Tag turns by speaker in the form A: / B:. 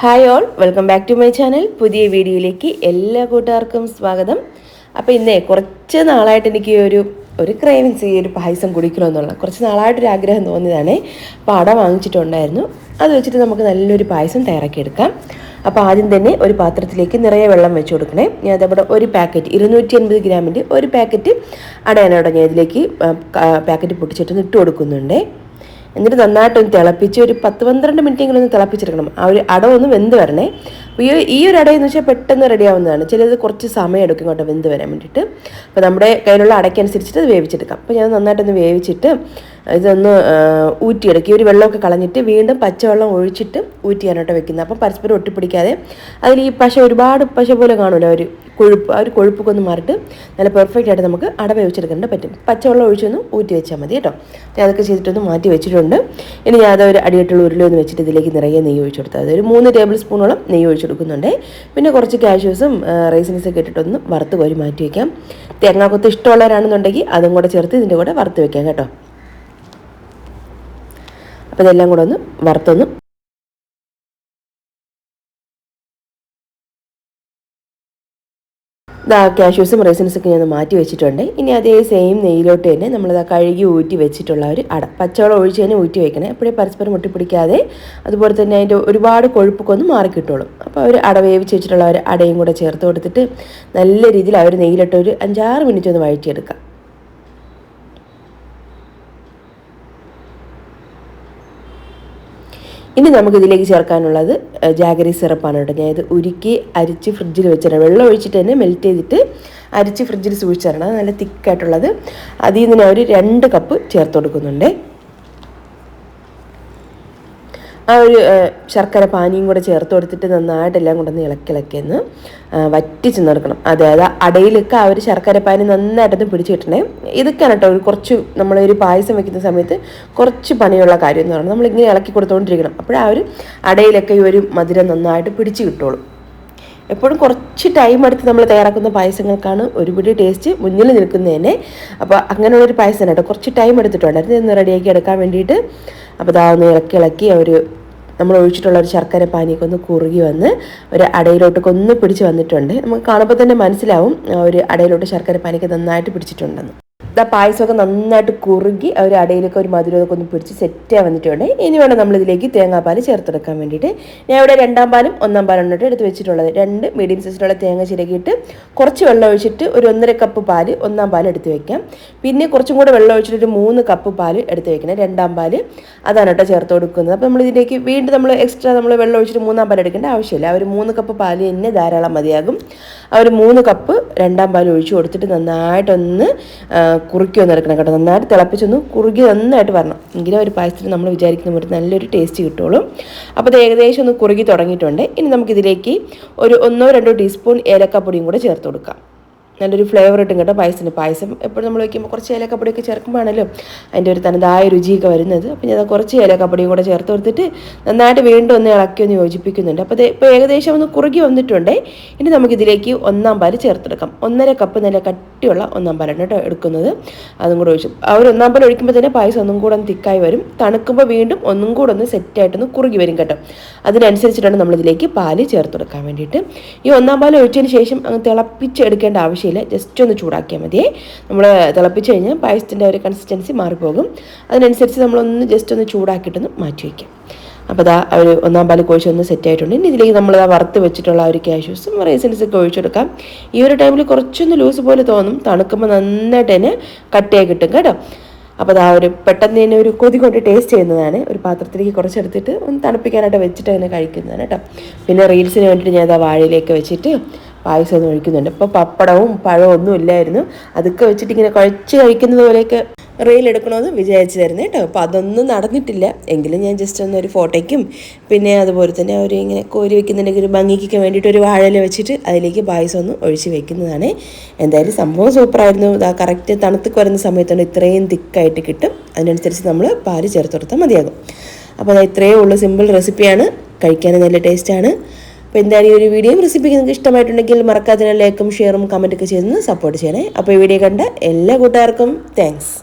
A: Hi all, welcome back to my channel. പുതിയ വീഡിയോയിലേക്ക് എല്ലാ കൂട്ടുകാർക്കും സ്വാഗതം. അപ്പോൾ ഇന്നേ കുറച്ച് നാളായിട്ട് എനിക്ക് ഒരു ക്രേവിങ്സ് ഈ ഒരു പായസം കുടിക്കണമെന്നുള്ള കുറച്ച് നാളായിട്ടൊരു ആഗ്രഹം തോന്നിയതാണ്. അപ്പോൾ അട വാങ്ങിച്ചിട്ടുണ്ടായിരുന്നു. അത് വെച്ചിട്ട് നമുക്ക് നല്ലൊരു പായസം തയ്യാറാക്കിയെടുക്കാം. അപ്പോൾ ആദ്യം തന്നെ ഒരു പാത്രത്തിലേക്ക് നിറയെ വെള്ളം വെച്ച് കൊടുക്കണേ. ഞാൻ അതവിടെ ഒരു പാക്കറ്റ് 250 ഗ്രാമിൻ്റെ ഒരു പാക്കറ്റ് അടയാണ് ഞാൻ ഇതിലേക്ക് പാക്കറ്റ് പൊട്ടിച്ചിട്ടൊന്ന് ഇട്ട് കൊടുക്കുന്നുണ്ട്. എന്നിട്ട് നന്നായിട്ടൊന്ന് തിളപ്പിച്ച് ഒരു 10-12 മിനിറ്റെങ്കിലും ഒന്ന് തിളപ്പിച്ചെടുക്കണം. ആ ഒരു അട ഒന്ന് വെന്ത് വരണേ. അപ്പോൾ ഈ ഒരു അടയെന്ന് വെച്ചാൽ പെട്ടെന്ന് റെഡി ആവുന്നതാണ്. ചിലത് കുറച്ച് സമയം എടുക്കും ഇങ്ങോട്ട് വെന്ത് വരാൻ വേണ്ടിയിട്ട്. അപ്പോൾ നമ്മുടെ കയ്യിലുള്ള അടയ്ക്കനുസരിച്ചിട്ട് അത് വേവിച്ചെടുക്കാം. അപ്പോൾ ഞാൻ നന്നായിട്ടൊന്ന് വേവിച്ചിട്ട് ഇതൊന്ന് ഊറ്റിയെടുക്കുക. ഒരു വെള്ളമൊക്കെ കളഞ്ഞിട്ട് വീണ്ടും പച്ചവെള്ളം ഒഴിച്ചിട്ട് ഊറ്റിയാനോട്ട് വെക്കുന്നത്. അപ്പം പരസ്പരം ഒട്ടിപ്പിടിക്കാതെ അതിൽ ഈ ഒരുപാട് പശ പോലെ കാണുമല്ലോ ആ ഒരു കൊഴുപ്പൊക്കെ ഒന്ന് മാറിയിട്ട് നല്ല പെർഫെക്റ്റ് ആയിട്ട് നമുക്ക് അട വേവിച്ചെടുക്കേണ്ട പറ്റും. പച്ചവെള്ളം ഒഴിച്ചൊന്ന് ഊറ്റി വെച്ചാൽ മതി കേട്ടോ. ഞാൻ അതൊക്കെ ചെയ്തിട്ടൊന്ന് മാറ്റി വെച്ചിട്ടുണ്ട്. ഇനി ഞാൻ അതൊരു അടിയിട്ടുള്ള ഉരുളയൊന്ന് വെച്ചിട്ട് ഇതിലേക്ക് നിറയെ നെയ്യ് ഒഴിച്ചു കൊടുത്തത്. അതൊരു 3 ടേബിൾ സ്പൂണോളം നെയ്യ് ഒഴിച്ചു കൊടുക്കുന്നുണ്ട്. പിന്നെ കുറച്ച് കാഷ്യൂസും റൈസിൻസൊക്കെ ഇട്ടിട്ടൊന്ന് വറുത്ത് കോരി മാറ്റി വയ്ക്കാം. തേങ്ങാക്കൊത്ത് ഇഷ്ടമുള്ളവരാണെന്നുണ്ടെങ്കിൽ അതും കൂടെ ചേർത്ത് ഇതിൻ്റെ കൂടെ വറുത്ത് വെക്കാം കേട്ടോ. അപ്പോൾ ഇതെല്ലാം കൂടെ ഒന്ന് വറുത്തൊന്ന് കാഷ്യൂസും റൈസിൻസൊക്കെ ഞാൻ മാറ്റി വെച്ചിട്ടുണ്ട്. ഇനി അതേ സെയിം നെയ്യിലോട്ട് തന്നെ നമ്മളിത് കഴുകി ഊറ്റി വെച്ചിട്ടുള്ള ഒരു അട പച്ചവെള്ളം ഒഴിച്ച് തന്നെ ഊറ്റി വയ്ക്കണേ. എപ്പോഴും പരസ്പരം മുട്ടിപ്പിടിക്കാതെ. അതുപോലെ തന്നെ അതിൻ്റെ ഒരുപാട് കൊഴുപ്പൊക്കെ ഒന്ന് മാറിക്കിട്ടോളും. അപ്പോൾ ഒരു അട വേവിച്ച് വെച്ചിട്ടുള്ള ഒരു അടയും കൂടെ ചേർത്ത് കൊടുത്തിട്ട് നല്ല രീതിയിൽ ആ ഒരു നെയ്യിലിട്ട് ഒരു 5-6 മിനിറ്റ് ഒന്ന് വഴറ്റിയെടുക്കാം. ഇനി നമുക്കിതിലേക്ക് ചേർക്കാനുള്ളത് ജാഗരി സിറപ്പാണ് കേട്ടോ. ഞാൻ ഇത് ഉരുക്കി അരിച്ച് ഫ്രിഡ്ജിൽ വെച്ചിട്ടുണ്ട്. വെള്ളം ഒഴിച്ചിട്ട് തന്നെ മെൽറ്റ് ചെയ്തിട്ട് അരിച്ച് ഫ്രിഡ്ജിൽ സൂക്ഷിച്ചിരണം. അത് നല്ല തിക്കായിട്ടുള്ളത്. അതിൽ നിന്ന് ഞാൻ ഒരു 2 കപ്പ് ചേർത്ത് കൊടുക്കുന്നുണ്ട്. ആ ഒരു ശർക്കര പാനിയും കൂടെ ചേർത്ത് കൊടുത്തിട്ട് നന്നായിട്ടെല്ലാം കൊണ്ടൊന്ന് ഇളക്കിളക്കിയെന്ന് വറ്റിച്ച് നടക്കണം. അതായത് അടയിലൊക്കെ ആ ഒരു ശർക്കര പാനി നന്നായിട്ടൊന്ന് പിടിച്ച് കിട്ടണേ. ഇതൊക്കെയാണ് കേട്ടോ കുറച്ച് നമ്മളൊരു പായസം വെക്കുന്ന സമയത്ത് കുറച്ച് പണിയുള്ള കാര്യം എന്ന് പറയുന്നത്. നമ്മളിങ്ങനെ ഇളക്കി കൊടുത്തുകൊണ്ടിരിക്കണം. അപ്പോൾ ആ ഒരു അടയിലൊക്കെ ഈ ഒരു മധുരം നന്നായിട്ട് പിടിച്ച് കിട്ടുള്ളൂ. എപ്പോഴും കുറച്ച് ടൈം എടുത്ത് നമ്മൾ തയ്യാറാക്കുന്ന പായസങ്ങൾക്കാണ് ഒരുപിടി ടേസ്റ്റ് മുന്നിൽ നിൽക്കുന്നതന്നെ. അപ്പോൾ അങ്ങനെയുള്ളൊരു പായസം കേട്ടോ കുറച്ച് ടൈം എടുത്തിട്ടുണ്ടായിരുന്നു ഇതൊന്ന് റെഡിയാക്കി എടുക്കാൻ വേണ്ടിയിട്ട്. അപ്പോൾ അതൊന്ന് ഇളക്കി നമ്മൾ ഒഴിച്ചിട്ടുള്ള ഒരു ശർക്കര പാനിയൊക്കെ ഒന്ന് കുറുകി വന്ന് ഒരു അടയിലോട്ടൊക്കെ ഒന്ന് പിടിച്ച് വന്നിട്ടുണ്ട്. നമുക്ക് കാണുമ്പോൾ തന്നെ മനസ്സിലാവും ഒരു അടയിലോട്ട് ശർക്കര പാനിയൊക്കെ നന്നായിട്ട് പിടിച്ചിട്ടുണ്ടെന്ന്. പായസമൊക്കെ നന്നായിട്ട് കുറുകി ഒരു അടയിലൊക്കെ ഒരു മധുരമൊക്കെ ഒന്ന് പിടിച്ച് സെറ്റായി വന്നിട്ടുണ്ട്. ഇനി വേണം നമ്മളിതിലേക്ക് തേങ്ങാപ്പാൽ ചേർത്തെടുക്കാൻ വേണ്ടിയിട്ട്. ഞാൻ ഇവിടെ 2-ാം പാലും 1-ാം പാലും ഇട്ട് എടുത്ത് വെച്ചിട്ടുള്ളത്. 2 മീഡിയം സൈസിലുള്ള തേങ്ങ ചിരകിയിട്ട് കുറച്ച് വെള്ളം ഒഴിച്ചിട്ട് ഒരു 1.5 കപ്പ് പാല് 1-ാം പാൽ എടുത്ത് വെക്കാം. പിന്നെ കുറച്ചും കൂടെ വെള്ളം ഒഴിച്ചിട്ട് ഒരു 3 കപ്പ് പാല് എടുത്ത് വെക്കണം. 2-ാം പാല് അതാണ് കേട്ടോ ചേർത്ത് കൊടുക്കുന്നത്. അപ്പോൾ നമ്മളിതിലേക്ക് വീണ്ടും നമ്മൾ എക്സ്ട്രാ വെള്ളം ഒഴിച്ചിട്ട് 3-ാം പാൽ എടുക്കേണ്ട ആവശ്യമില്ല. ആ ഒരു 3 കപ്പ് പാല് തന്നെ ധാരാളം മതിയാകും. ആ ഒരു 3 കപ്പ് 2-ാം പാൽ ഒഴിച്ച് കൊടുത്തിട്ട് നന്നായിട്ടൊന്ന് കുറുക്കി ഒന്ന് എടുക്കണം കേട്ടോ. നന്നായിട്ട് തിളപ്പിച്ചൊന്ന് കുറുകി നന്നായിട്ട് വരണം. എങ്കിലും ഒരു പായസത്തിന് നമ്മൾ വിചാരിക്കുന്ന പോലെ നല്ലൊരു ടേസ്റ്റ് കിട്ടുള്ളൂ. അപ്പോൾ ഇത് ഏകദേശം ഒന്ന് കുറുകി തുടങ്ങിയിട്ടുണ്ട്. ഇനി നമുക്കിതിലേക്ക് ഒരു 1-2 ടീസ്പൂൺ ഏലക്കാപ്പൊടിയും കൂടെ ചേർത്ത് കൊടുക്കാം. നല്ലൊരു ഫ്ലേവർ കിട്ടും കേട്ടോ പായസത്തിന്. പായസം എപ്പോഴും നമ്മൾ വയ്ക്കുമ്പോൾ കുറച്ച് ഏലക്കപ്പൊടിയൊക്കെ ചേർക്കുമ്പോഴാണല്ലോ അതിൻ്റെ ഒരു തനതായ രുചിയൊക്കെ വരുന്നത്. അപ്പോൾ ഞാൻ കുറച്ച് ഏലക്കപ്പൊടിയും കൂടെ ചേർത്ത് കൊടുത്തിട്ട് നന്നായിട്ട് വീണ്ടും ഒന്ന് ഇളക്കി ഒന്ന് യോജിപ്പിക്കുന്നുണ്ട്. അപ്പോൾ ഇപ്പോൾ ഏകദേശം ഒന്ന് കുറുകി വന്നിട്ടുണ്ട്. ഇനി നമുക്കിതിലേക്ക് 1-ാം പാൽ ചേർത്തെടുക്കാം. 1.5 കപ്പ് നല്ല കട്ടിയുള്ള 1-ാം പാലാണ് കേട്ടോ എടുക്കുന്നത്. അതും കൂടെ ഒഴിച്ചു ആ ഒരു 1-ാം പാൽ ഒഴിക്കുമ്പോൾ തന്നെ പായസം ഒന്നും കൂടെ ഒന്ന് തിക്കായി വരും. തണുക്കുമ്പോൾ വീണ്ടും ഒന്നും കൂടെ ഒന്ന് സെറ്റായിട്ടൊന്ന് കുറുകി വരും കേട്ടോ. അതിനനുസരിച്ചിട്ടാണ് നമ്മളിതിലേക്ക് പാല് ചേർത്തെടുക്കാൻ വേണ്ടിയിട്ട്. ഈ 1-ാം പാൽ ഒഴിച്ചതിന് ശേഷം അങ്ങ് തിളപ്പിച്ചെടുക്കേണ്ട ആവശ്യം ജസ്റ്റ് ഒന്ന് ചൂടാക്കിയാൽ മതിയേ. നമ്മൾ തിളപ്പിച്ച് കഴിഞ്ഞാൽ പായസത്തിൻ്റെ ഒരു കൺസിസ്റ്റൻസി മാറിപ്പോകും. അതിനനുസരിച്ച് നമ്മളൊന്ന് ജസ്റ്റ് ഒന്ന് ചൂടാക്കിയിട്ടൊന്ന് മാറ്റി വയ്ക്കാം. അപ്പോൾ ഒരു 1-ാം പാൽ ഒഴിച്ചൊന്ന് സെറ്റായിട്ടുണ്ട്. ഇനി ഇതിലേക്ക് നമ്മൾ വറുത്ത് വെച്ചിട്ടുള്ള ആ ഒരു കാഷ്യൂസും റൈസിൻസൊക്കെ ഒഴിച്ചെടുക്കാം. ഈ ഒരു ടൈമിൽ കുറച്ചൊന്ന് ലൂസ് പോലെ തോന്നും. തണുക്കുമ്പോൾ നന്നായിട്ട് തന്നെ കട്ടിയായി കിട്ടും കേട്ടോ. അപ്പോൾ ഒരു പെട്ടെന്ന് തന്നെ ഒരു കൊതി കൊണ്ട് ടേസ്റ്റ് ചെയ്യുന്നതാണ്. ഒരു പാത്രത്തിലേക്ക് കുറച്ചെടുത്തിട്ട് ഒന്ന് തണുപ്പിക്കാനായിട്ട് വെച്ചിട്ട് അങ്ങനെ കഴിക്കുന്നതാണ് കേട്ടോ. പിന്നെ റീൽസിന് വേണ്ടിയിട്ട് ഞാൻ വാഴയിലേക്ക് വെച്ചിട്ട് പായസം ഒന്നും ഒഴിക്കുന്നുണ്ട്. ഇപ്പോൾ പപ്പടവും പഴവും ഒന്നും ഇല്ലായിരുന്നു. അതൊക്കെ വെച്ചിട്ട് ഇങ്ങനെ കുഴച്ച് കഴിക്കുന്നത് പോലെയൊക്കെ റീൽ എടുക്കണമെന്ന് വിചാരിച്ചു തരുന്നത് കേട്ടോ. അപ്പോൾ അതൊന്നും നടന്നിട്ടില്ല. എങ്കിലും ഞാൻ ജസ്റ്റ് ഒരു ഫോട്ടോയ്ക്കും പിന്നെ അതുപോലെ തന്നെ ഇങ്ങനെ കോരി വെക്കുന്നതിൻ്റെ ഒരു ഭംഗിക്കൊക്കെ വേണ്ടിയിട്ട് ഒരു വാഴയില വെച്ചിട്ട് അതിലേക്ക് പായസം ഒന്ന് ഒഴിച്ച് വെക്കുന്നതാണ്. എന്തായാലും സംഭവം സൂപ്പറായിരുന്നു. കറക്റ്റ് തണുത്തൊക്കെ വരുന്ന സമയത്താണ് ഇത്രയും തിക്കായിട്ട് കിട്ടും. അതിനനുസരിച്ച് നമ്മൾ പാല് ചേർത്ത് കൊടുത്താൽ മതിയാകും. അപ്പോൾ ഇത്രയേ ഉള്ളൂ. സിമ്പിൾ റെസിപ്പിയാണ്. കഴിക്കാനും നല്ല ടേസ്റ്റാണ്. അപ്പോൾ എന്തായാലും ഈ ഒരു വീഡിയോയും റെസിപ്പിക്ക് നിങ്ങൾക്ക് ഇഷ്ടമായിട്ടുണ്ടെങ്കിൽ മറക്കാതെ ലൈക്കും ഷെയറും കമൻറ്റൊക്കെ ചെയ്തൊന്ന് സപ്പോർട്ട് ചെയ്യണേ. അപ്പോൾ ഈ വീഡിയോ കണ്ട എല്ലാ കൂട്ടുകാർക്കും താങ്ക്സ്.